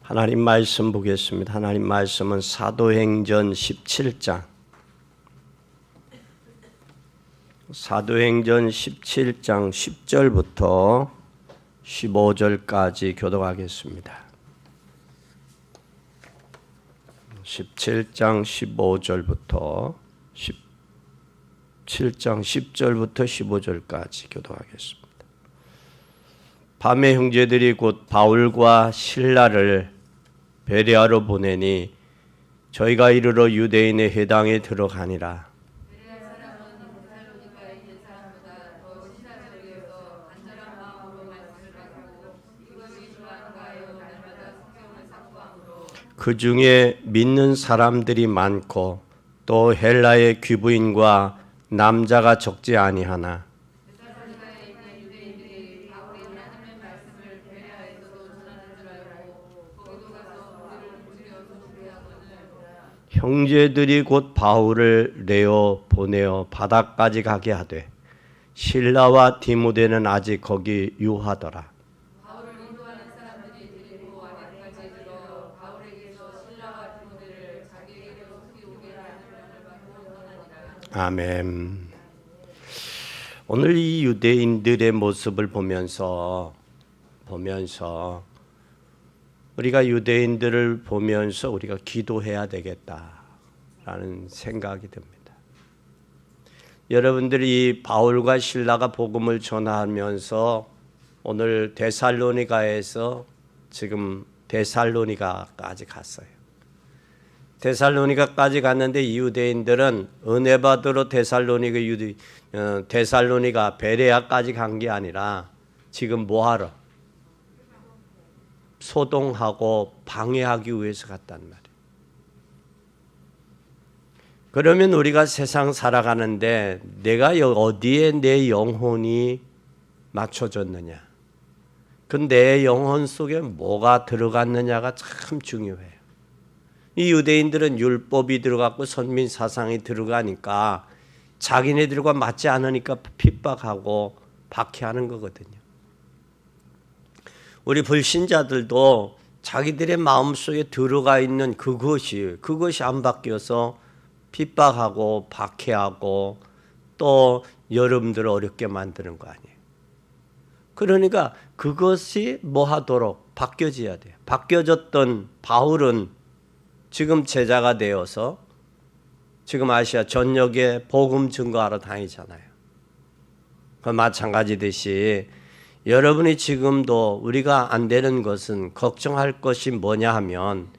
하나님 말씀 보겠습니다. 하나님 말씀은 사도행전 17장 10절부터 15절까지 교독하겠습니다. 17장 15절부터 17장 10절부터 15절까지 교독하겠습니다. 밤에 형제들이 곧 바울과 실라를 베레아로 보내니 저희가 이르러 유대인의 회당에 들어가니라. 그 중에 믿는 사람들이 많고 또 헬라의 귀부인과 남자가 적지 아니하나 형제들이 곧 바울을 내어 보내어 바다까지 가게 하되 실라와 디모데는 아직 거기 유하더라. 아멘. 오늘 이 유대인들의 모습을 보면서 우리가 유대인들을 보면서 우리가 기도해야 되겠다라는 생각이 듭니다. 여러분들이 바울과 실라가 복음을 전하면서 오늘 데살로니가에서 지금 데살로니가까지 갔어요. 데살로니가까지 갔는데 이 유대인들은 은혜 받으러 데살로니가 베레아까지 간 게 아니라 지금 뭐하러? 소동하고 방해하기 위해서 갔단 말이에요. 그러면 우리가 세상 살아가는데 내가 어디에 내 영혼이 맞춰졌느냐? 그 내 영혼 속에 뭐가 들어갔느냐가 참 중요해요. 이 유대인들은 율법이 들어갔고 선민 사상이 들어가니까 자기네들과 맞지 않으니까 핍박하고 박해하는 거거든요. 우리 불신자들도 자기들의 마음속에 들어가 있는 그것이 안 바뀌어서 핍박하고 박해하고 또 여러분들을 어렵게 만드는 거 아니에요. 그러니까 그것이 뭐하도록 바뀌어져야 돼요. 바뀌어졌던 바울은 지금 제자가 되어서 지금 아시아 전역에 복음 증거하러 다니잖아요. 그 마찬가지듯이 여러분이 지금도 우리가 안 되는 것은 걱정할 것이 뭐냐 하면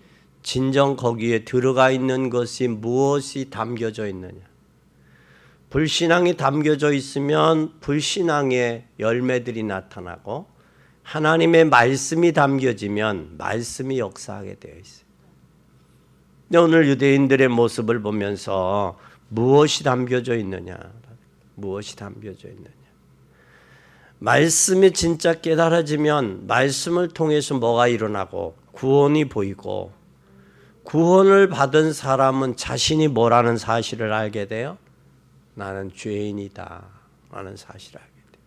진정 거기에 들어가 있는 것이 무엇이 담겨져 있느냐. 불신앙이 담겨져 있으면 불신앙의 열매들이 나타나고 하나님의 말씀이 담겨지면 말씀이 역사하게 되어 있어요. 근데 오늘 유대인들의 모습을 보면서 무엇이 담겨져 있느냐? 무엇이 담겨져 있느냐? 말씀이 진짜 깨달아지면 말씀을 통해서 뭐가 일어나고 구원이 보이고 구원을 받은 사람은 자신이 뭐라는 사실을 알게 돼요? 나는 죄인이다 라는 사실을 알게 돼요.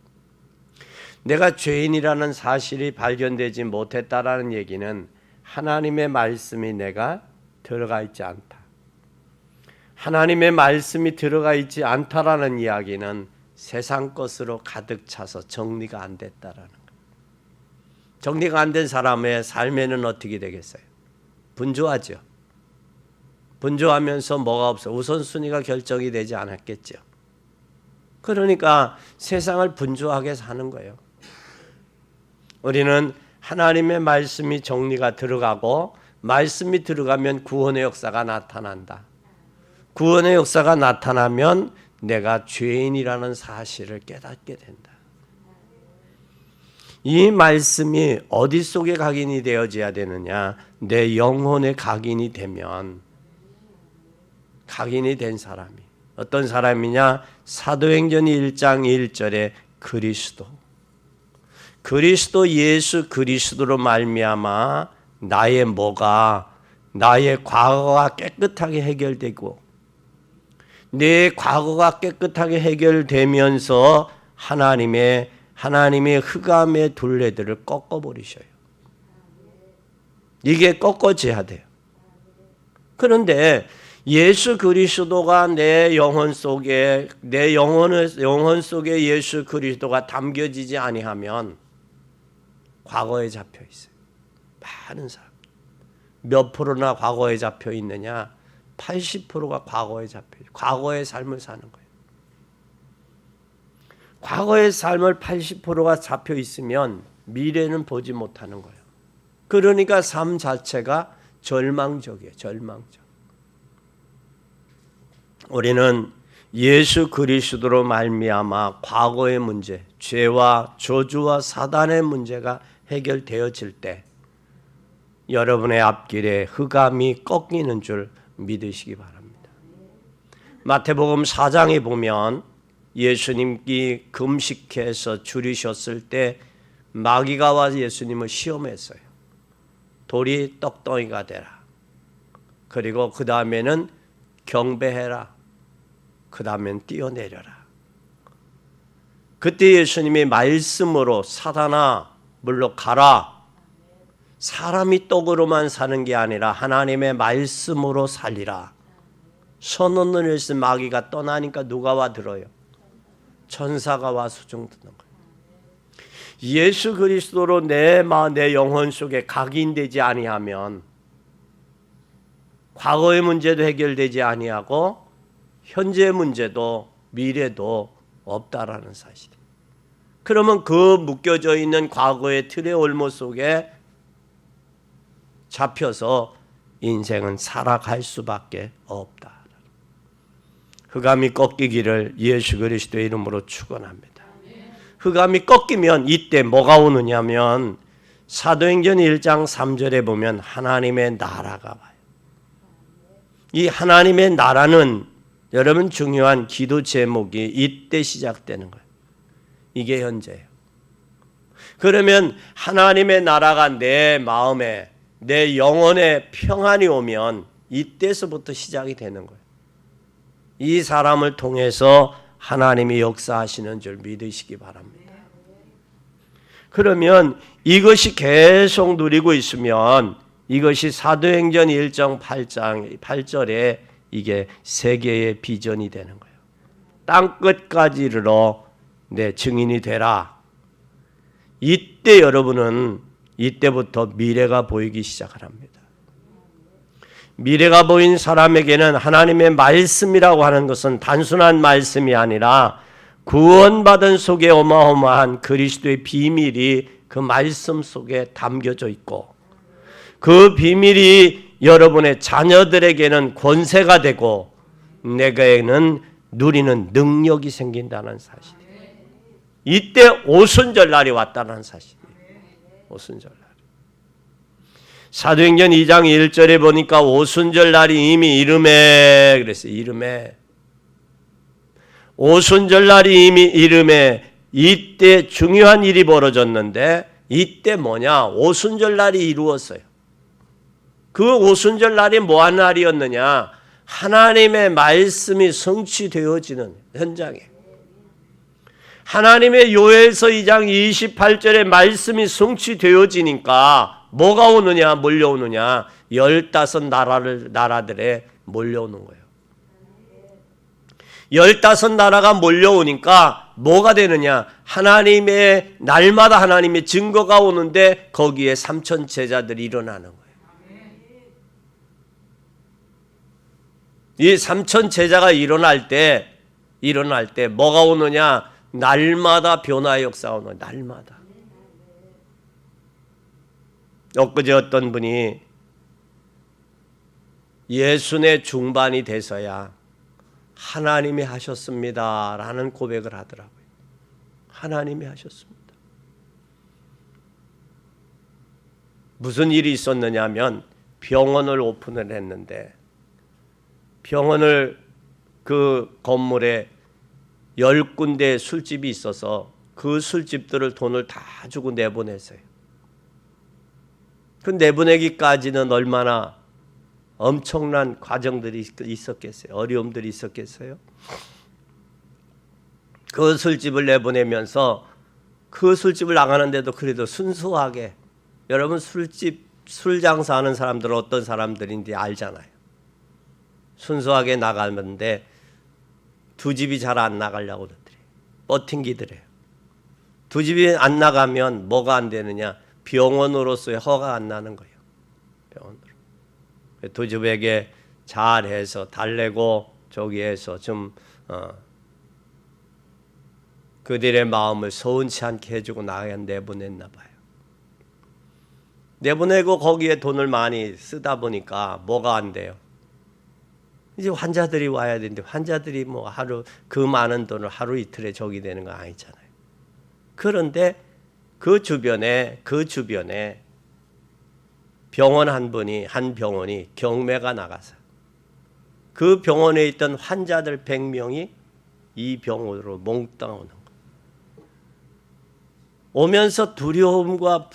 내가 죄인이라는 사실이 발견되지 못했다라는 얘기는 하나님의 말씀이 내가 들어가 있지 않다. 하나님의 말씀이 들어가 있지 않다라는 이야기는 세상 것으로 가득 차서 정리가 안 됐다라는 거예요. 정리가 안 된 사람의 삶에는 어떻게 되겠어요? 분주하죠. 분주하면서 뭐가 없어? 우선순위가 결정이 되지 않았겠죠. 그러니까 세상을 분주하게 사는 거예요. 우리는 하나님의 말씀이 정리가 들어가고 말씀이 들어가면 구원의 역사가 나타난다. 구원의 역사가 나타나면 내가 죄인이라는 사실을 깨닫게 된다. 이 말씀이 어디 속에 각인이 되어져야 되느냐? 내 영혼에 각인이 되면 각인이 된 사람이 어떤 사람이냐? 사도행전 1장 1절에 그리스도 예수 그리스도로 말미암아 나의 과거가 깨끗하게 해결되고 내 과거가 깨끗하게 해결되면서 하나님의 흑암의 둘레들을 꺾어버리셔요. 이게 꺾어져야 돼요. 그런데 예수 그리스도가 내 영혼 속에 예수 그리스도가 담겨지지 아니하면 과거에 잡혀 있어요. 많은 사람. 몇 프로나 과거에 잡혀 있느냐? 80%가 과거에 잡혀 있어요. 과거의 삶을 사는 거예요. 과거의 삶을 80%가 잡혀 있으면 미래는 보지 못하는 거예요. 그러니까 삶 자체가 절망적이에요. 절망적. 우리는 예수 그리스도로 말미암아 과거의 문제, 죄와 저주와 사단의 문제가 해결되어질 때 여러분의 앞길에 흑암이 꺾이는 줄 믿으시기 바랍니다. 마태복음 4장에 보면 예수님이 금식해서 줄이셨을 때 마귀가 와 예수님을 시험했어요. 돌이 떡덩이가 되라. 그리고 그 다음에는 경배해라. 그 다음엔 뛰어내려라. 그때 예수님이 말씀으로 사단아 물러가라. 사람이 떡으로만 사는 게 아니라 하나님의 말씀으로 살리라. 선언을 해서 마귀가 떠나니까 누가 와 들어요? 천사가 와 수종 듣는 거예요. 예수 그리스도로 내 영혼 속에 각인되지 아니하면 과거의 문제도 해결되지 아니하고 현재의 문제도 미래도 없다라는 사실이에요. 그러면 그 묶여져 있는 과거의 틀의 올무 속에 잡혀서 인생은 살아갈 수밖에 없다. 흑암이 꺾이기를 예수 그리스도의 이름으로 축원합니다. 흑암이 꺾이면 이때 뭐가 오느냐면 사도행전 1장 3절에 보면 하나님의 나라가 와요. 이 하나님의 나라는 여러분 중요한 기도 제목이 이때 시작되는 거예요. 이게 현재예요. 그러면 하나님의 나라가 내 마음에 내 영혼에 평안이 오면 이때서부터 시작이 되는 거예요. 이 사람을 통해서 하나님이 역사하시는 줄 믿으시기 바랍니다. 그러면 이것이 계속 누리고 있으면 이것이 사도행전 1장 8절에 이게 세계의 비전이 되는 거예요. 땅끝까지 이르러 내 증인이 되라. 이때 여러분은 이때부터 미래가 보이기 시작합니다. 미래가 보인 사람에게는 하나님의 말씀이라고 하는 것은 단순한 말씀이 아니라 구원받은 속에 어마어마한 그리스도의 비밀이 그 말씀 속에 담겨져 있고 그 비밀이 여러분의 자녀들에게는 권세가 되고 내게는 누리는 능력이 생긴다는 사실이에요. 이때 오순절 날이 왔다는 사실이에요. 오순절 날. 사도행전 2장 1절에 보니까 오순절 날이 이미 이름에 그랬어요. 이름에. 오순절 날이 이미 이름에 이때 중요한 일이 벌어졌는데 이때 뭐냐? 오순절 날이 이루었어요. 그 오순절 날이 뭐한 날이었느냐? 하나님의 말씀이 성취되어지는 현장에. 하나님의 요엘서 2장 28절의 말씀이 성취되어지니까 뭐가 오느냐 몰려오느냐 15나라들에 몰려오는 거예요. 15나라가 몰려오니까 뭐가 되느냐 하나님의 날마다 하나님의 증거가 오는데 거기에 3천 제자들이 일어나는 거예요. 이 3천 제자가 일어날 때 뭐가 오느냐 날마다 변화의 역사가 오는 거예요. 날마다. 엊그제 어떤 분이 예순의 중반이 돼서야 하나님이 하셨습니다 라는 고백을 하더라고요. 하나님이 하셨습니다. 무슨 일이 있었느냐면 병원을 오픈을 했는데 병원을 그 건물에 10군데 술집이 있어서 그 술집들을 돈을 다 주고 내보냈어요. 그 내보내기까지는 얼마나 엄청난 과정들이 있었겠어요. 어려움들이 있었겠어요. 그 술집을 내보내면서 그 술집을 나가는데도 그래도 순수하게 여러분 술집 술 장사하는 사람들은 어떤 사람들인지 알잖아요. 순수하게 나가는데 두 집이 잘 안 나가려고 그러더래요. 버팅기더래요. 두 집이 안 나가면 뭐가 안 되느냐? 병원으로서의 허가 안 나는 거예요. 병원으로. 두 집에게 잘해서 달래고 저기에서 좀 그들의 마음을 서운치 않게 해주고 나가야 내보냈나 봐요. 내보내고 거기에 돈을 많이 쓰다 보니까 뭐가 안 돼요? 이제 환자들이 와야 되는데 환자들이 뭐 하루 그 많은 돈을 하루 이틀에 저기 되는 거 아니잖아요. 그런데 그 주변에 병원 한 병원이 경매가 나가서 그 병원에 있던 환자들 100명이 이 병원으로 몽땅 오는 거예요. 오면서 두려움과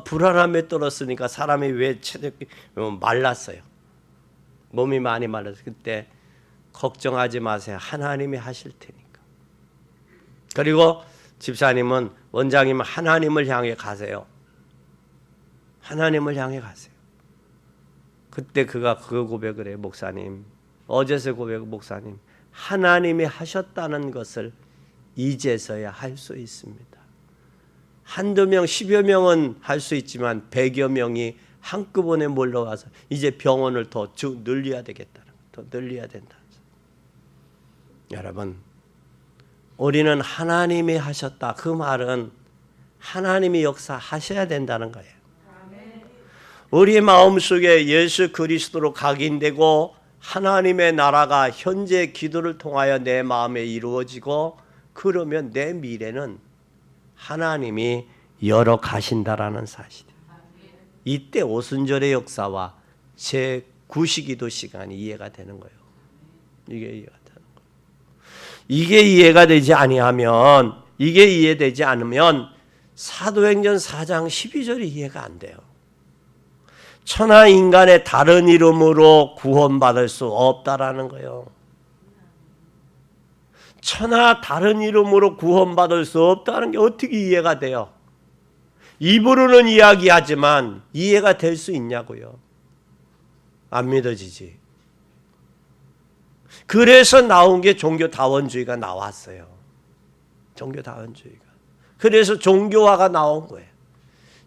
불안함에 떨었으니까 사람이 왜 체력이 말랐어요. 몸이 많이 말라서 그때 걱정하지 마세요. 하나님이 하실 테니까. 그리고 집사님은 원장님은 하나님을 향해 가세요. 하나님을 향해 가세요. 그때 그가 그 고백을 해요. 목사님. 어제서 고백 목사님. 하나님이 하셨다는 것을 이제서야 할 수 있습니다. 한두 명, 10여 명은 할 수 있지만 100여 명이 한꺼번에 몰려와서 이제 병원을 더 늘려야 되겠다는 더 늘려야 된다. 여러분, 우리는 하나님이 하셨다. 그 말은 하나님이 역사하셔야 된다는 거예요. 우리 마음속에 예수 그리스도로 각인되고 하나님의 나라가 현재 기도를 통하여 내 마음에 이루어지고 그러면 내 미래는 하나님이 열어 가신다라는 사실이에요. 이때 오순절의 역사와 제 구시기도 시간이 이해가 되는 거예요. 이게 이해가 되는 거예요. 이게 이해가 되지 아니하면 이게 이해되지 않으면 사도행전 4장 12절이 이해가 안 돼요. 천하 인간의 다른 이름으로 구원받을 수 없다라는 거예요. 천하 다른 이름으로 구원받을 수 없다는 게 어떻게 이해가 돼요? 입으로는 이야기하지만 이해가 될 수 있냐고요? 안 믿어지지. 그래서 나온 게 종교다원주의가 나왔어요. 종교다원주의가. 그래서 종교화가 나온 거예요.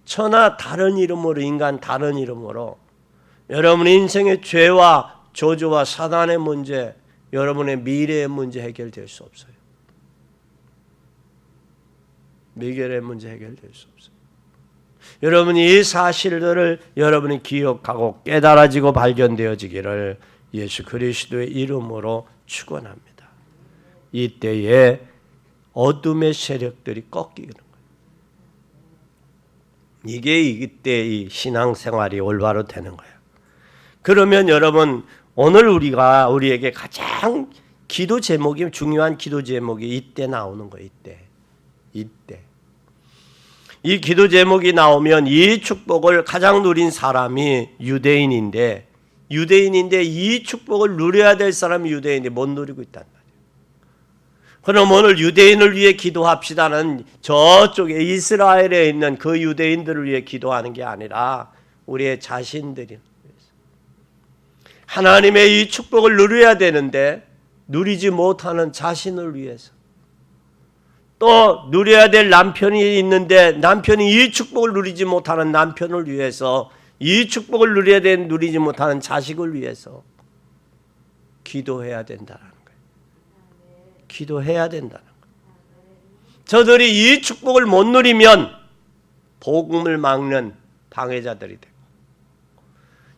천하 다른 이름으로 인간 다른 이름으로 여러분의 인생의 죄와 저주와 사단의 문제 여러분의 미래의 문제 해결될 수 없어요. 미래의 문제 해결될 수 없어요. 여러분이 이 사실들을 여러분이 기억하고 깨달아지고 발견되어지기를 예수 그리스도의 이름으로 축원합니다. 이때에 어둠의 세력들이 꺾이는 거예요. 이게 이때 이 신앙생활이 올바로 되는 거예요. 그러면 여러분 오늘 우리에게 가장 기도 제목이 중요한 기도 제목이 이때 나오는 거예요. 이때. 이 기도 제목이 나오면 이 축복을 가장 누린 사람이 유대인인데 이 축복을 누려야 될 사람이 유대인인데 못 누리고 있단 말이에요. 그럼 오늘 유대인을 위해 기도합시다는 저쪽에 이스라엘에 있는 그 유대인들을 위해 기도하는 게 아니라 우리의 자신들이 하나님의 이 축복을 누려야 되는데 누리지 못하는 자신을 위해서 또 누려야 될 남편이 있는데 남편이 이 축복을 누리지 못하는 남편을 위해서 이 축복을 누려야 되는 누리지 못하는 자식을 위해서 기도해야 된다는 거예요. 기도해야 된다는 거예요. 저들이 이 축복을 못 누리면 복음을 막는 방해자들이 되고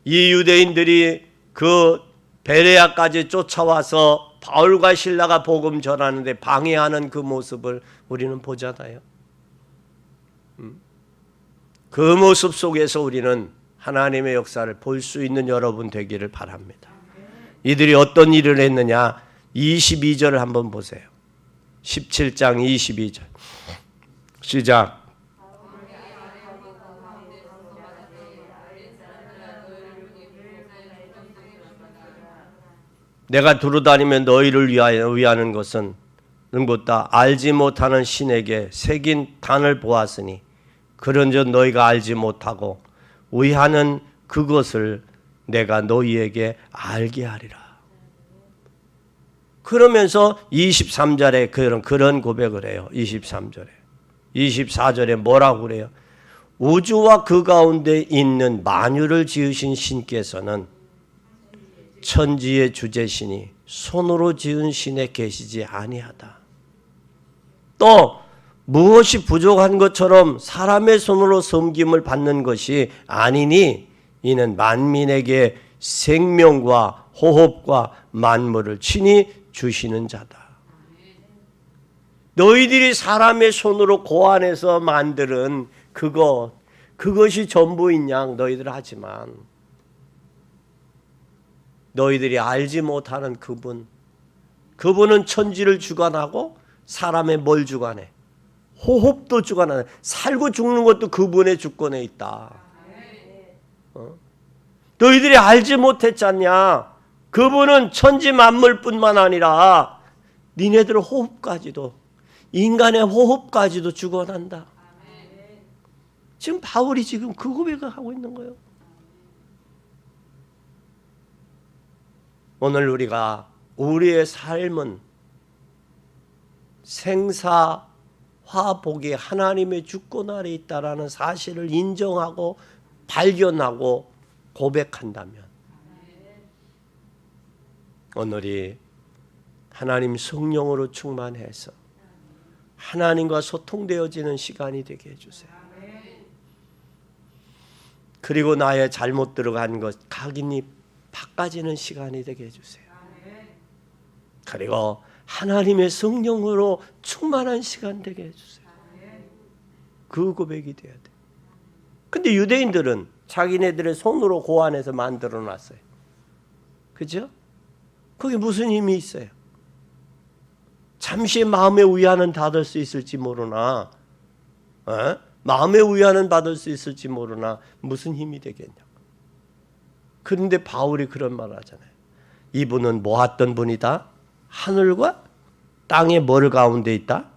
이 유대인들이 그 베레아까지 쫓아와서 바울과 실라가 복음 전하는데 방해하는 그 모습을 우리는 보잖아요. 그 모습 속에서 우리는 하나님의 역사를 볼 수 있는 여러분 되기를 바랍니다. 이들이 어떤 일을 했느냐 22절을 한번 보세요. 17장 22절 시작. 내가 두루다니며 너희를 위하는 것은 능보다 알지 못하는 신에게 새긴 단을 보았으니 그런즉 너희가 알지 못하고 위하는 그것을 내가 너희에게 알게 하리라. 그러면서 23절에 그런 고백을 해요. 23절에. 24절에 뭐라고 그래요? 우주와 그 가운데 있는 만유를 지으신 신께서는 천지의 주제시니 손으로 지은 신에 계시지 아니하다. 또 무엇이 부족한 것처럼 사람의 손으로 섬김을 받는 것이 아니니 이는 만민에게 생명과 호흡과 만물을 친히 주시는 자다. 너희들이 사람의 손으로 고안해서 만드는 그것이 전부인 양 너희들 하지만 너희들이 알지 못하는 그분은 천지를 주관하고 사람의 뭘 주관해? 호흡도 주관하는, 살고 죽는 것도 그분의 주권에 있다. 너희들이 알지 못했잖냐? 그분은 천지 만물뿐만 아니라 니네들 호흡까지도, 인간의 호흡까지도 주관한다. 지금 바울이 지금 그 고백을 하고 있는 거예요. 오늘 우리의 삶은 생사화복이 하나님의 주권 아래 있다라는 사실을 인정하고 발견하고 고백한다면 오늘이 하나님 성령으로 충만해서 하나님과 소통되어지는 시간이 되게 해주세요. 그리고 나의 잘못 들어간 것 각인이 바꿔지는 시간이 되게 해주세요. 그리고 하나님의 성령으로 충만한 시간 되게 해주세요. 그 고백이 돼야 돼. 근데 유대인들은 자기네들의 손으로 고안해서 만들어 놨어요. 그죠? 그게 무슨 힘이 있어요? 잠시 마음의 위안은 받을 수 있을지 모르나, 마음의 위안은 받을 수 있을지 모르나 무슨 힘이 되겠냐고. 그런데 바울이 그런 말을 하잖아요. 이분은 모았던 분이다. 하늘과 땅의 뭘 가운데 있다?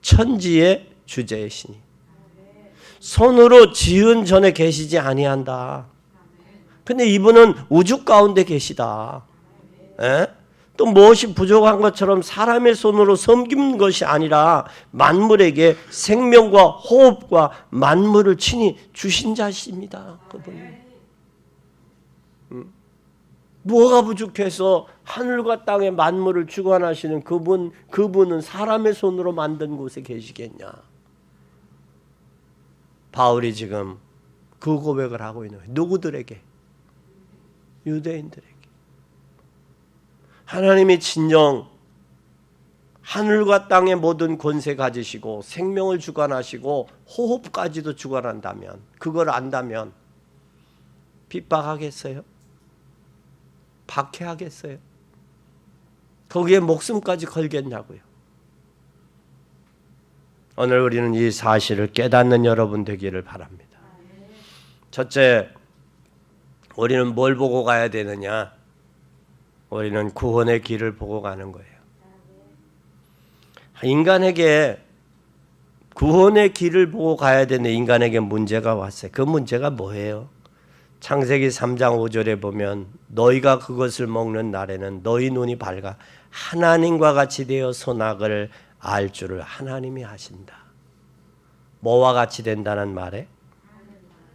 천지의 주제의 신이. 손으로 지은 전에 계시지 아니한다. 근데 이분은 우주 가운데 계시다. 또 무엇이 부족한 것처럼 사람의 손으로 섬긴 것이 아니라 만물에게 생명과 호흡과 만물을 친히 주신 자십니다. 그분은. 뭐가 부족해서 하늘과 땅의 만물을 주관하시는 그분은 사람의 손으로 만든 곳에 계시겠냐? 바울이 지금 그 고백을 하고 있는 거예요. 누구들에게? 유대인들에게. 하나님이 진정 하늘과 땅의 모든 권세 가지시고 생명을 주관하시고 호흡까지도 주관한다면, 그걸 안다면 핍박하겠어요? 박해하겠어요? 거기에 목숨까지 걸겠냐고요. 오늘 우리는 이 사실을 깨닫는 여러분 되기를 바랍니다. 첫째, 우리는 뭘 보고 가야 되느냐? 우리는 구원의 길을 보고 가는 거예요. 인간에게 구원의 길을 보고 가야 되는 인간에게 문제가 왔어요. 그 문제가 뭐예요? 창세기 3장 5절에 보면 너희가 그것을 먹는 날에는 너희 눈이 밝아 하나님과 같이 되어 선악을 알 줄을 하나님이 하신다. 뭐와 같이 된다는 말에?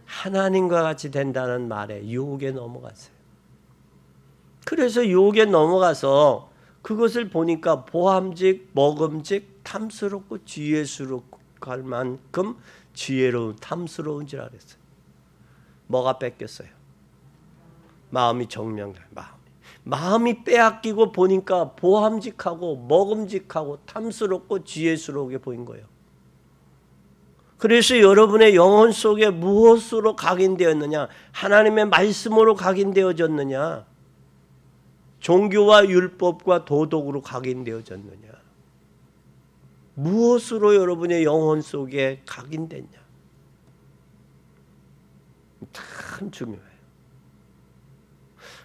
하나님과 같이 된다는 말에 유혹에 넘어갔어요. 그래서 유혹에 넘어가서 그것을 보니까 보암직, 먹음직, 탐스럽고 지혜스럽고 할 만큼 지혜로운 탐스러운 줄 알았어요. 뭐가 뺏겼어요? 마음이 정명돼. 마음이 빼앗기고 보니까 보암직하고 먹음직하고 탐스럽고 지혜스러우게 보인 거예요. 그래서 여러분의 영혼 속에 무엇으로 각인되었느냐? 하나님의 말씀으로 각인되어졌느냐? 종교와 율법과 도덕으로 각인되어졌느냐? 무엇으로 여러분의 영혼 속에 각인됐냐? 참 중요해요.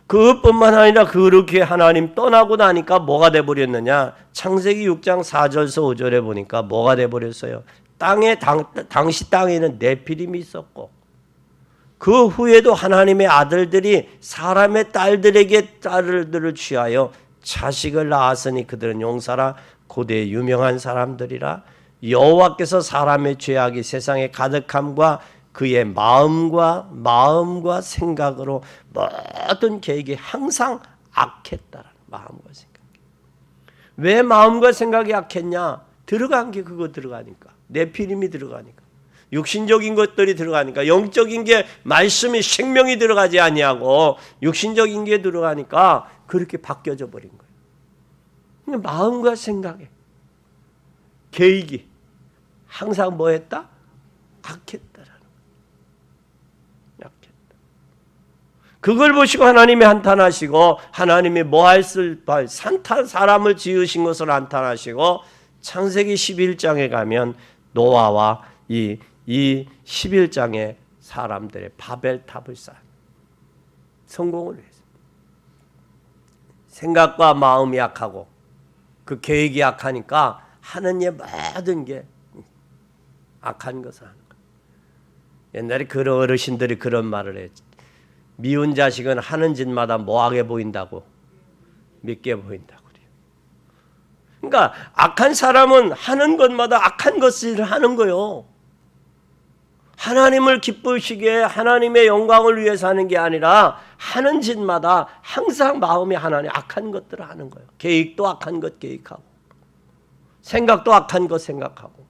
그것뿐만 아니라 그렇게 하나님 떠나고 나니까 뭐가 돼버렸느냐? 창세기 6장 4절에서 5절에 보니까 뭐가 돼버렸어요? 당시 땅에는 네피림이 있었고 그 후에도 하나님의 아들들이 사람의 딸들을 취하여 자식을 낳았으니 그들은 용사라 고대의 유명한 사람들이라. 여호와께서 사람의 죄악이 세상에 가득함과 그의 마음과 생각으로 모든 계획이 항상 악했다라는 마음과 생각. 왜 마음과 생각이 악했냐? 들어간 게 그거 들어가니까. 네피림이 들어가니까. 육신적인 것들이 들어가니까. 영적인 게 말씀이 생명이 들어가지 아니하고 육신적인 게 들어가니까 그렇게 바뀌어져 버린 거예요. 마음과 생각에 계획이 항상 뭐 했다? 악했다라는 거예요. 악했다. 그걸 보시고 하나님이 한탄하시고 하나님이 뭐 했을 사람을 지으신 것을 한탄하시고 창세기 11장에 가면 노아와 이 11장의 사람들의 바벨탑을 쌓은 성공을 했어요. 생각과 마음이 약하고 그 계획이 약하니까 하는 일 모든 게 악한 것을 하는 거예요. 옛날에 그런 어르신들이 그런 말을 했지. 미운 자식은 하는 짓마다 뭐하게 보인다고? 밉게 보인다고 그래요. 그러니까 악한 사람은 하는 것마다 악한 것을 하는 거예요. 하나님을 기쁘시게 하나님의 영광을 위해서 하는 게 아니라 하는 짓마다 항상 마음이 하나님 악한 것들을 하는 거예요. 계획도 악한 것 계획하고 생각도 악한 것 생각하고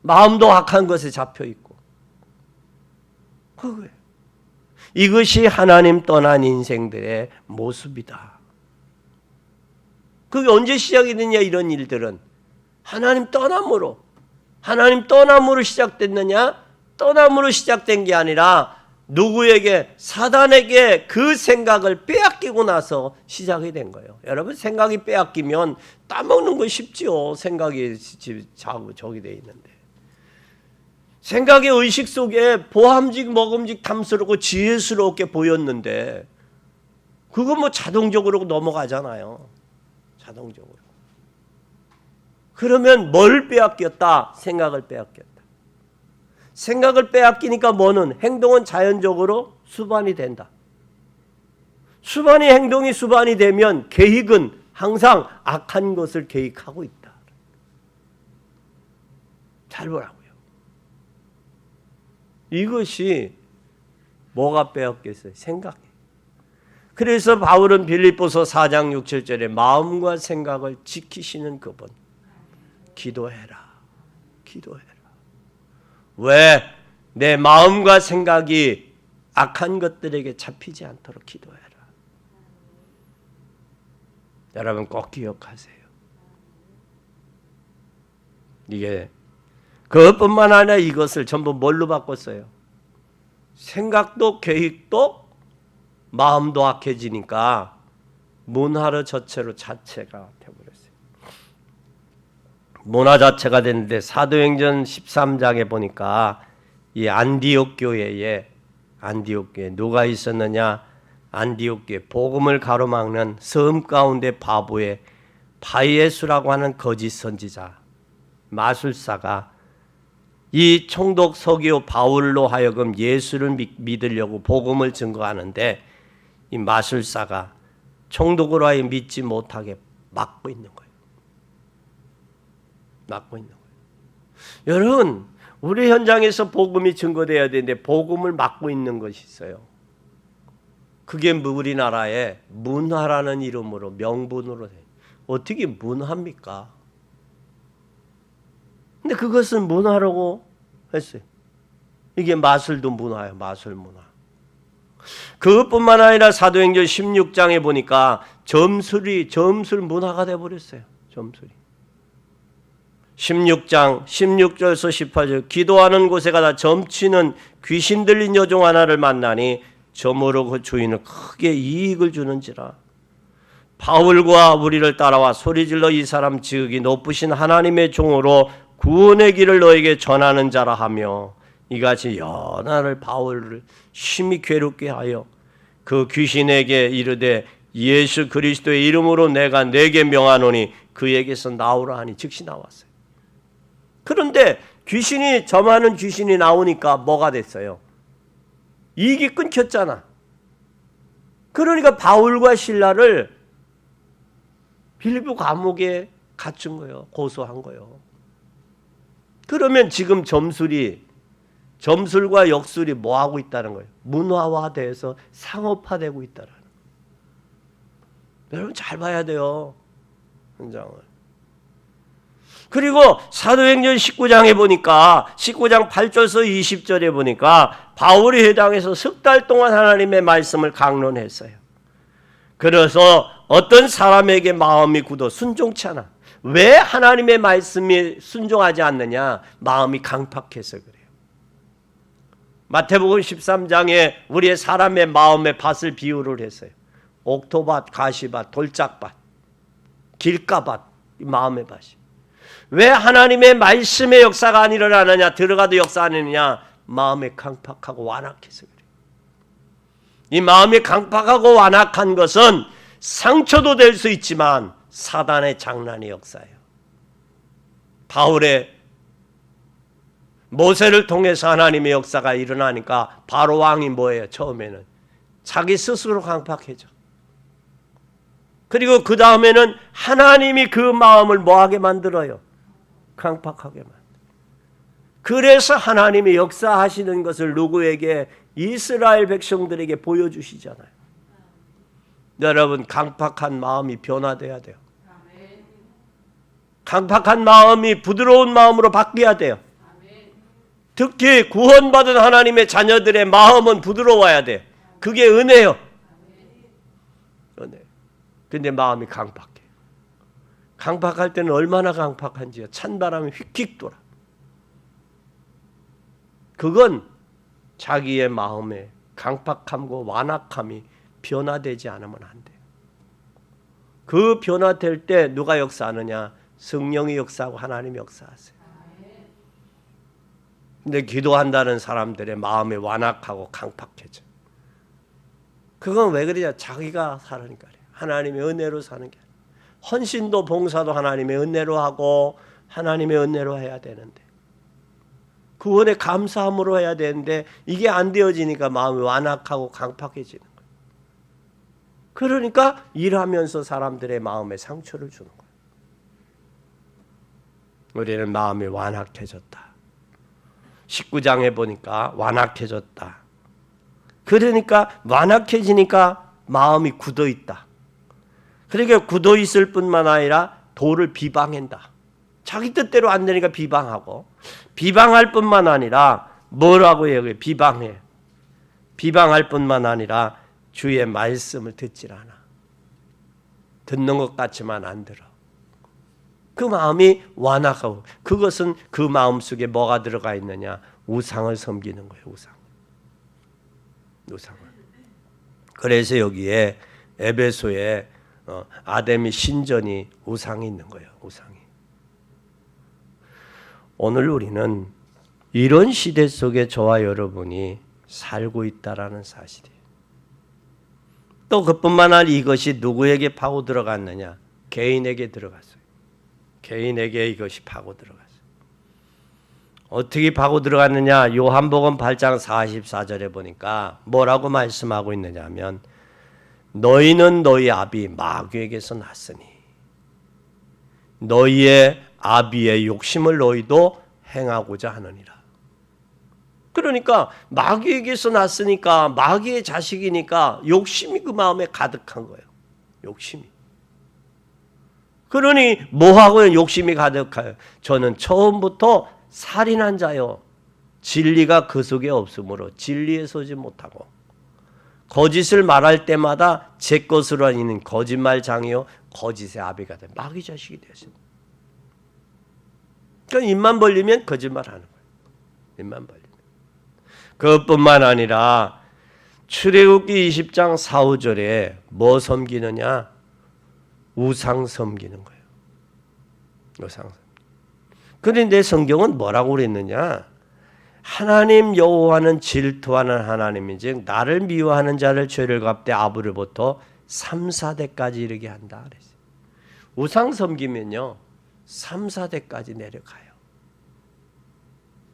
마음도 악한 것에 잡혀있고 그거예요. 이것이 하나님 떠난 인생들의 모습이다. 그게 언제 시작이 되냐 이런 일들은 하나님 떠남으로 시작됐느냐? 떠남으로 시작된 게 아니라 누구에게? 사단에게 그 생각을 빼앗기고 나서 시작이 된 거예요. 여러분 생각이 빼앗기면 따먹는 거 쉽지요. 생각이 저기 돼 있는데. 생각의 의식 속에 보함직 먹음직 탐스럽고 지혜스럽게 보였는데 그거 뭐 자동적으로 넘어가잖아요. 자동적으로. 그러면 뭘 빼앗겼다? 생각을 빼앗겼다. 생각을 빼앗기니까 뭐는? 행동은 자연적으로 수반이 된다. 행동이 수반이 되면 계획은 항상 악한 것을 계획하고 있다. 잘 보라고요. 이것이 뭐가 빼앗겼어요? 생각이. 그래서 바울은 빌립보서 4장 6, 7절에 마음과 생각을 지키시는 그분. 기도해라. 왜? 내 마음과 생각이 악한 것들에게 잡히지 않도록 기도해라. 여러분 꼭 기억하세요. 이게 그것뿐만 아니라 이것을 전부 뭘로 바꿨어요? 생각도 계획도 마음도 악해지니까 문화로 자체가 되어버렸어요. 문화 자체가 됐는데 사도행전 13장에 보니까 이 안디옥 교회에 누가 있었느냐? 안디옥 교회 복음을 가로막는 섬 가운데 바보의 바이에수라고 하는 거짓 선지자 마술사가 이 총독 서기오 바울로 하여금 예수를 믿으려고 복음을 증거하는데 이 마술사가 총독으로 하여 믿지 못하게 막고 있는 거예요. 여러분, 우리 현장에서 복음이 증거돼야 되는데 복음을 막고 있는 것이 있어요. 그게 우리나라에 문화라는 이름으로 명분으로 어떻게 문화입니까? 근데 그것은 문화라고 했어요. 이게 마술도 문화예요. 마술 문화. 그것뿐만 아니라 사도행전 16장에 보니까 점술 문화가 돼버렸어요. 점술이. 16장 16절에서 18절 기도하는 곳에 가다 점치는 귀신 들린 여종 하나를 만나니 점으로 그 주인을 크게 이익을 주는지라. 바울과 우리를 따라와 소리질러 이 사람 지극히 높으신 하나님의 종으로 구원의 길을 너에게 전하는 자라 하며 이같이 연하를 바울을 심히 괴롭게 하여 그 귀신에게 이르되 예수 그리스도의 이름으로 내가 내게 명하노니 그에게서 나오라 하니 즉시 나왔어요. 그런데 귀신이 점하는 귀신이 나오니까 뭐가 됐어요? 이익이 끊겼잖아. 그러니까 바울과 실라를 빌립보 감옥에 갇힌 거예요. 고소한 거예요. 그러면 지금 점술과 역술이 뭐 하고 있다는 거예요? 문화화돼서 상업화되고 있다는 거예요. 여러분 잘 봐야 돼요. 현장을. 그리고 사도행전 19장에 보니까 19장 8절서 20절에 보니까 바울이 회당에서 석 달 동안 하나님의 말씀을 강론했어요. 그래서 어떤 사람에게 마음이 굳어 순종치 않아. 왜 하나님의 말씀이 순종하지 않느냐? 마음이 강팍해서 그래요. 마태복음 13장에 우리의 사람의 마음의 밭을 비유를 했어요. 옥토밭, 가시밭, 돌짝밭, 길가밭, 마음의 밭이. 왜 하나님의 말씀의 역사가 안 일어나느냐? 들어가도 역사 안 일어나느냐? 마음이 강팍하고 완악해서 그래요. 이 마음이 강팍하고 완악한 것은 상처도 될 수 있지만 사단의 장난의 역사예요. 바울의 모세를 통해서 하나님의 역사가 일어나니까 바로 왕이 뭐예요? 처음에는 자기 스스로 강팍해져. 그리고 그 다음에는 하나님이 그 마음을 뭐하게 만들어요? 강팍하게 만들어요. 그래서 하나님이 역사하시는 것을 누구에게? 이스라엘 백성들에게 보여주시잖아요. 여러분 강팍한 마음이 변화돼야 돼요. 강팍한 마음이 부드러운 마음으로 바뀌어야 돼요. 특히 구원받은 하나님의 자녀들의 마음은 부드러워야 돼요. 그게 은혜요. 은혜. 근데 마음이 강팍해. 강팍할 때는 얼마나 강팍한지요. 찬바람이 휙휙 돌아. 그건 자기의 마음에 강팍함과 완악함이 변화되지 않으면 안 돼요. 그 변화될 때 누가 역사하느냐? 성령이 역사하고 하나님이 역사하세요. 근데 기도한다는 사람들의 마음이 완악하고 강팍해져. 그건 왜 그러냐? 자기가 사니까 그래요. 하나님의 은혜로 사는 게 아니에요. 헌신도 봉사도 하나님의 은혜로 하고 하나님의 은혜로 해야 되는데 구원의 감사함으로 해야 되는데 이게 안 되어지니까 마음이 완악하고 강팍해지는 거예요. 그러니까 일하면서 사람들의 마음에 상처를 주는 거예요. 우리는 마음이 완악해졌다. 19장에 보니까 완악해졌다. 그러니까 완악해지니까 마음이 굳어있다. 그러니까 굳어있을 뿐만 아니라 도를 비방한다. 자기 뜻대로 안 되니까 비방하고 비방할 뿐만 아니라 뭐라고 해요? 비방해. 비방할 뿐만 아니라 주의 말씀을 듣질 않아. 듣는 것 같지만 안 들어. 그 마음이 완악하고 그것은 그 마음속에 뭐가 들어가 있느냐? 우상을 섬기는 거예요. 우상을. 그래서 여기에 에베소에 아데미 신전이 우상이 있는 거예요. 우상이. 오늘 우리는 이런 시대 속에 저와 여러분이 살고 있다라는 사실이에요. 또 그뿐만 아니라 이것이 누구에게 파고 들어갔느냐? 개인에게 들어갔어요. 개인에게 이것이 파고 들어갔어요. 어떻게 파고 들어갔느냐? 요한복음 8장 44절에 보니까 뭐라고 말씀하고 있느냐 하면 너희는 너희 아비 마귀에게서 났으니 너희의 아비의 욕심을 너희도 행하고자 하느니라. 그러니까 마귀에게서 났으니까 마귀의 자식이니까 욕심이 그 마음에 가득한 거예요. 욕심이. 그러니 뭐하고요? 욕심이 가득해요. 저는 처음부터 살인한 자요. 진리가 그 속에 없으므로 진리에 서지 못하고 거짓을 말할 때마다 제 것으로 아닌 거짓말장이요 거짓의 아비가 돼. 마귀 자식이 되었습니다. 그러니까 입만 벌리면 거짓말하는 거예요. 입만 벌리면. 그것뿐만 아니라 출애굽기 20장 4, 5절에 뭐 섬기느냐? 우상 섬기는 거예요. 우상 섬기는. 그런데 성경은 뭐라고 그랬느냐? 하나님 여호와는 질투하는 하나님인즉 나를 미워하는 자를 죄를 갚되 아부를부터 3, 4대까지 이르게 한다 그랬어요. 우상 섬기면요 3, 4대까지 내려가요.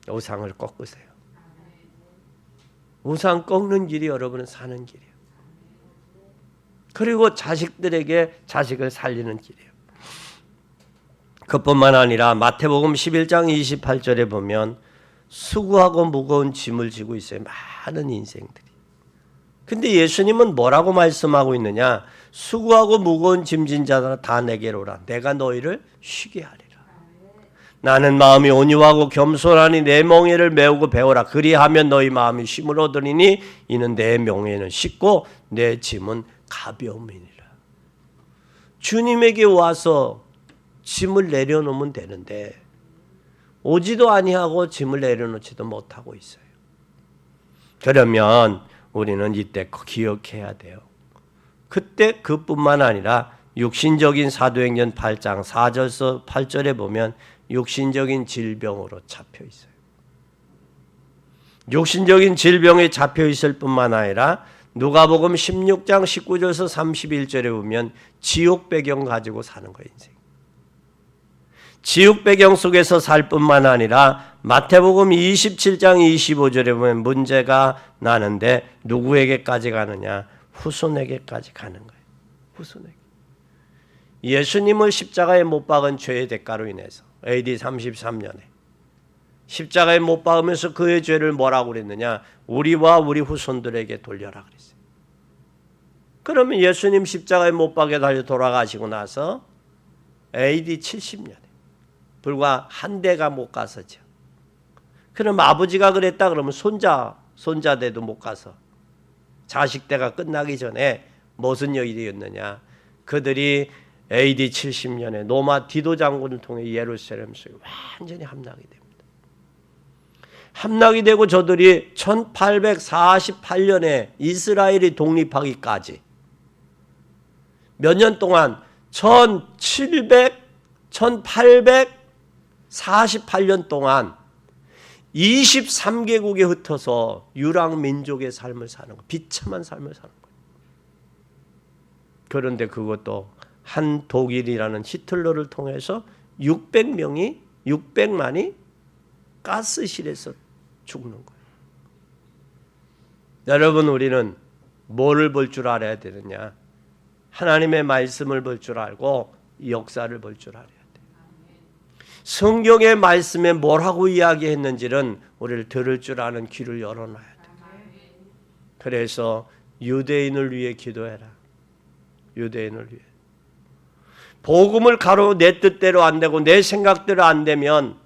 우상을 꺾으세요. 우상 꺾는 길이 여러분은 사는 길이에요. 그리고 자식들에게 자식을 살리는 길이에요. 그뿐만 아니라 마태복음 11장 28절에 보면 수고하고 무거운 짐을 지고 있어요. 많은 인생들이. 근데 예수님은 뭐라고 말씀하고 있느냐? 수고하고 무거운 짐진 자들아 다 내게로 오라. 내가 너희를 쉬게 하리라. 나는 마음이 온유하고 겸손하니 내 멍에를 메우고 배우라. 그리하면 너희 마음이 쉼을 얻으리니 이는 내 멍에는 쉽고 내 짐은 가벼움이니라. 주님에게 와서 짐을 내려놓으면 되는데 오지도 아니하고 짐을 내려놓지도 못하고 있어요. 그러면 우리는 이때 기억해야 돼요. 그때 그뿐만 아니라 육신적인 사도행전 8장 4절서 8절에 보면 육신적인 질병으로 잡혀 있어요. 육신적인 질병에 잡혀 있을 뿐만 아니라 누가복음 16장 19절에서 31절에 보면 지옥 배경 가지고 사는 거예요. 인생. 지옥 배경 속에서 살 뿐만 아니라 마태복음 27장 25절에 보면 문제가 나는데 누구에게까지 가느냐? 후손에게까지 가는 거예요. 후손에게. 예수님을 십자가에 못 박은 죄의 대가로 인해서 AD 33년에 십자가에 못 박으면서 그의 죄를 뭐라고 그랬느냐? 우리와 우리 후손들에게 돌려라 그랬어요. 그러면 예수님 십자가에 못 박여 달려 돌아가시고 나서 AD 70년에 불과 한 대가 못 가서죠. 그럼 아버지가 그랬다 그러면 손자대도 못 가서 자식 때가 끝나기 전에 무슨 일이었느냐? 그들이 AD 70년에 로마 디도 장군을 통해 예루살렘 속에 완전히 함락이 됩니다. 함락이 되고 저들이 1848년에 이스라엘이 독립하기까지 몇 년 동안 1848년 동안 23개국에 흩어서 유랑민족의 삶을 사는 거예요. 비참한 삶을 사는 거예요. 그런데 그것도 한 독일이라는 히틀러를 통해서 600만이 가스실에서 죽는 거예요. 여러분, 우리는 뭐를 볼 줄 알아야 되느냐? 하나님의 말씀을 볼 줄 알고 역사를 볼 줄 알아야 돼요. 성경의 말씀에 뭐라고 이야기했는지는 우리를 들을 줄 아는 귀를 열어놔야 돼요. 그래서 유대인을 위해 기도해라. 유대인을 위해. 복음을 내 뜻대로 안 되고 내 생각대로 안 되면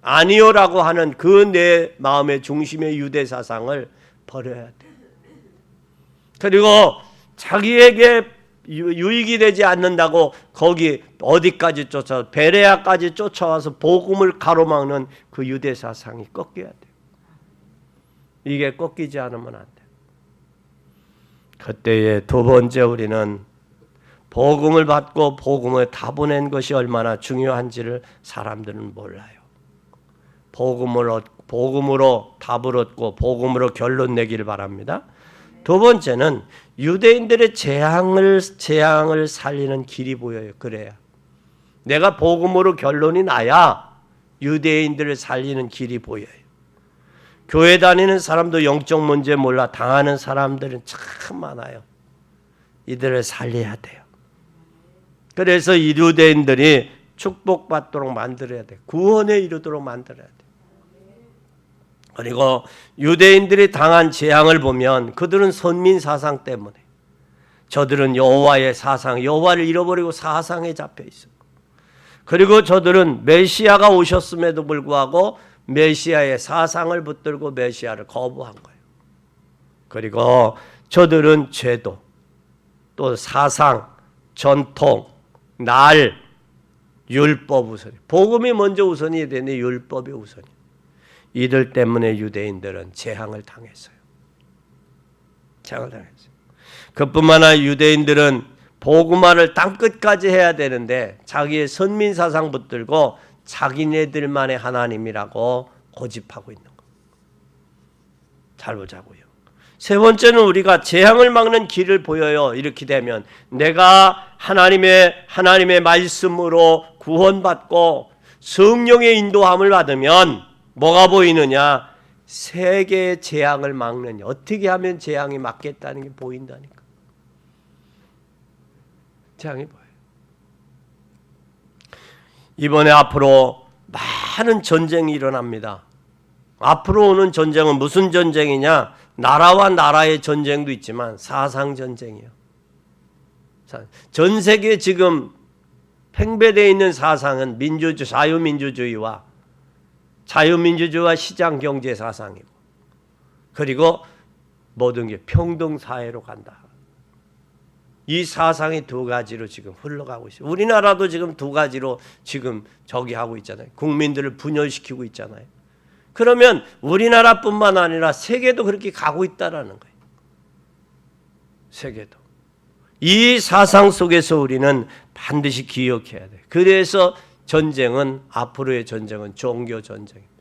아니요라고 하는 그 내 마음의 중심의 유대 사상을 버려야 돼요. 그리고 자기에게 유익이 되지 않는다고 거기 어디까지 베레아까지 쫓아와서 복음을 가로막는 그 유대 사상이 꺾여야 돼요. 이게 꺾이지 않으면 안 돼요. 그때의 두 번째, 우리는 복음을 받고 복음을 다보낸 것이 얼마나 중요한지를 사람들은 몰라요. 복음으로 답을 얻고 복음으로 결론 내기를 바랍니다. 두 번째는 유대인들의 재앙을 살리는 길이 보여요. 그래야 내가 복음으로 결론이 나야 유대인들을 살리는 길이 보여요. 교회 다니는 사람도 영적 문제 몰라 당하는 사람들은 참 많아요. 이들을 살려야 돼요. 그래서 이 유대인들이 축복받도록 만들어야 돼요. 구원에 이르도록 만들어야 돼요. 그리고 유대인들이 당한 재앙을 보면 그들은 선민 사상 때문에, 저들은 여호와의 사상, 여호와를 잃어버리고 사상에 잡혀 있어요. 그리고 저들은 메시아가 오셨음에도 불구하고 메시아의 사상을 붙들고 메시아를 거부한 거예요. 그리고 저들은 제도, 또 사상, 전통, 날, 율법 우선이, 복음이 먼저 우선이 되는데 율법이 우선이. 이들 때문에 유대인들은 재앙을 당했어요. 재앙을 당했어요. 그뿐만 아니라 유대인들은 복음화를 땅끝까지 해야 되는데 자기의 선민 사상 붙들고 자기네들만의 하나님이라고 고집하고 있는 거. 잘 보자고요. 세 번째는 우리가 재앙을 막는 길을 보여요. 이렇게 되면 내가 하나님의 말씀으로 구원받고 성령의 인도함을 받으면 뭐가 보이느냐? 세계의 재앙을 막느냐, 어떻게 하면 재앙이 막겠다는 게 보인다니까. 재앙이 보여요. 이번에 앞으로 많은 전쟁이 일어납니다. 앞으로 오는 전쟁은 무슨 전쟁이냐? 나라와 나라의 전쟁도 있지만 사상 전쟁이에요. 전 세계에 지금 팽배되어 있는 사상은 자유민주주의와 시장 경제 사상이고, 그리고 모든 게 평등 사회로 간다. 이 사상이 두 가지로 지금 흘러가고 있어요. 우리나라도 지금 두 가지로 지금 저기 하고 있잖아요. 국민들을 분열시키고 있잖아요. 그러면 우리나라뿐만 아니라 세계도 그렇게 가고 있다라는 거예요. 세계도. 이 사상 속에서 우리는 반드시 기억해야 돼요. 그래서 전쟁은, 앞으로의 전쟁은 종교 전쟁입니다.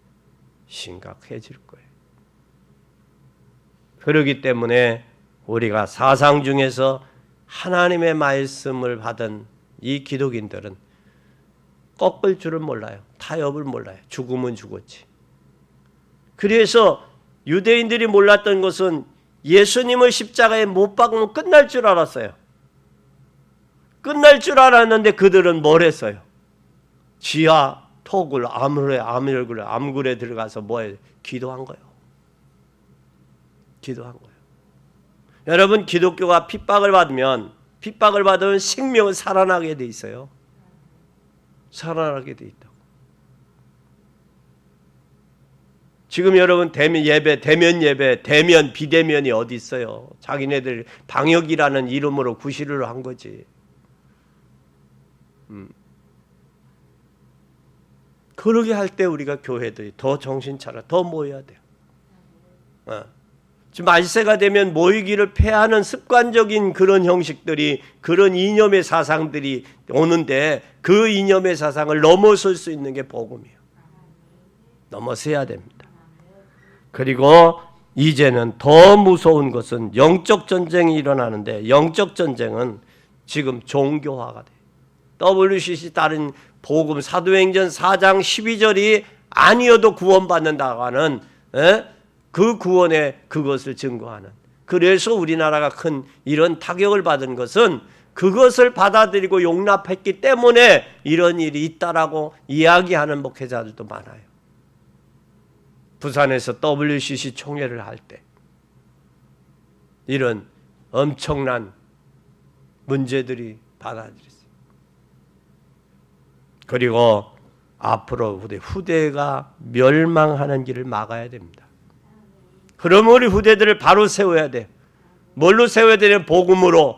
심각해질 거예요. 그렇기 때문에 우리가 사상 중에서 하나님의 말씀을 받은 이 기독인들은 꺾을 줄을 몰라요. 타협을 몰라요. 죽으면 죽었지. 그래서 유대인들이 몰랐던 것은 예수님을 십자가에 못 박으면 끝날 줄 알았어요. 끝날 줄 알았는데 그들은 뭘 했어요? 지하 톡을 암굴에 들어가서 뭐해? 기도한 거예요. 기도한 거예요. 여러분, 기독교가 핍박을 받으면 생명은 살아나게 돼 있어요. 살아나게 돼 있다고. 지금 여러분 대면 예배, 대면, 비대면이 어디 있어요? 자기네들 방역이라는 이름으로 구실을 한 거지. 그러게 할 때 우리가 교회들이 더 정신 차려, 더 모여야 돼요. 지금 말세가 되면 모이기를 패하는 습관적인 그런 형식들이, 그런 이념의 사상들이 오는데, 그 이념의 사상을 넘어설 수 있는 게 복음이에요. 넘어서야 됩니다. 그리고 이제는 더 무서운 것은 영적 전쟁이 일어나는데, 영적 전쟁은 지금 종교화가 돼요. WCC 따른 복음 사도행전 4장 12절이 아니어도 구원받는다고 하는 그 구원의 그것을 증거하는. 그래서 우리나라가 큰 이런 타격을 받은 것은 그것을 받아들이고 용납했기 때문에 이런 일이 있다라고 이야기하는 목회자들도 많아요. 부산에서 WCC 총회를 할 때 이런 엄청난 문제들이 받아들였어요. 그리고 앞으로 후대가 멸망하는 길을 막아야 됩니다. 그러면 우리 후대들을 바로 세워야 돼. 뭘로 세워야 되냐면 복음으로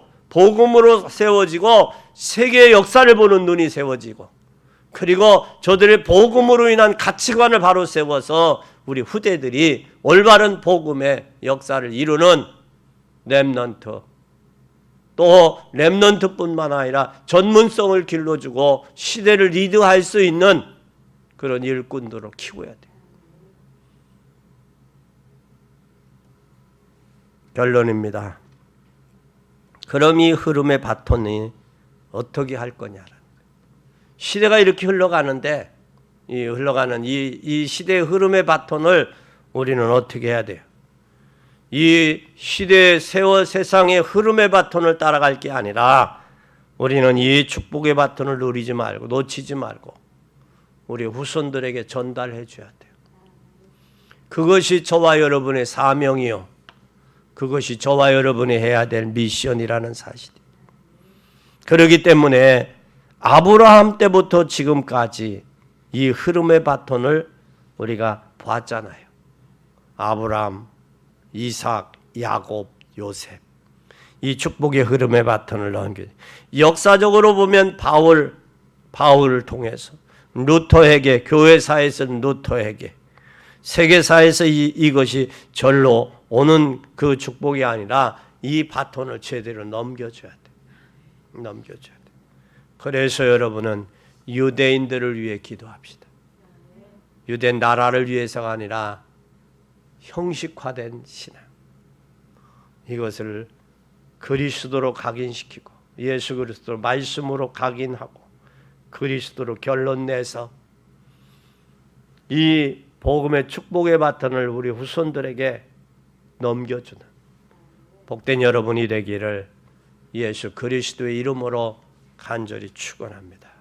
세워지고, 세계의 역사를 보는 눈이 세워지고, 그리고 저들의 복음으로 인한 가치관을 바로 세워서 우리 후대들이 올바른 복음의 역사를 이루는 렘넌트, 또 렘넌트뿐만 아니라 전문성을 길러주고 시대를 리드할 수 있는 그런 일꾼들을 키워야 돼요. 결론입니다. 그럼 이 흐름의 바톤이 어떻게 할 거냐라는 거예요. 시대가 이렇게 흘러가는데, 이 시대의 흐름의 바톤을 우리는 어떻게 해야 돼요? 이 시대의 세상의 흐름의 바톤을 따라갈 게 아니라, 우리는 이 축복의 바톤을 누리지 말고, 놓치지 말고 우리 후손들에게 전달해 줘야 돼요. 그것이 저와 여러분의 사명이요, 그것이 저와 여러분이 해야 될 미션이라는 사실이에요. 그렇기 때문에 아브라함 때부터 지금까지 이 흐름의 바톤을 우리가 봤잖아요. 아브라함, 이삭, 야곱, 요셉, 이 축복의 흐름의 바톤을 넘겨. 역사적으로 보면 바울을 통해서 루터에게, 교회사에서 루터에게, 세계사에서 이것이 절로 오는 그 축복이 아니라 이 바톤을 제대로 넘겨줘야 돼. 넘겨줘야 돼. 그래서 여러분은 유대인들을 위해 기도합시다. 유대 나라를 위해서가 아니라 형식화된 신앙, 이것을 그리스도로 각인시키고, 예수 그리스도 말씀으로 각인하고, 그리스도로 결론 내서 이 복음의 축복의 바톤을 우리 후손들에게 넘겨주는 복된 여러분이 되기를 예수 그리스도의 이름으로 간절히 축원합니다.